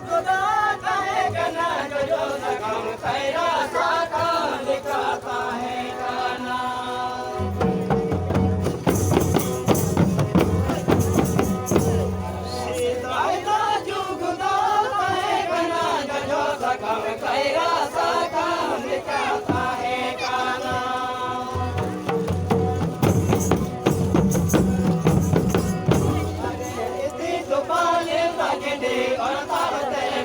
खुदा कहे कना जो सगम खैरा साका दिखाता है गाना सीता जो खुदा कहे कना जो सगम खैरा साका दिखाता है गाना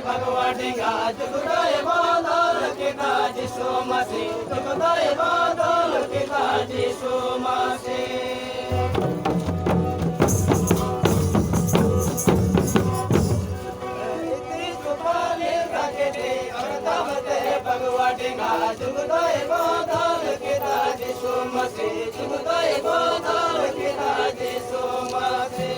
भगवानिगा जुगदाय बादल के दाजी सोमसी जुगदाय बादल के दाजी सोमसी इतनी सुपाली रखे दे और तब ते भगवानिगा जुगदाय बादल के दाजी सोमसी जुगदाय बादल के दाजी सोमसी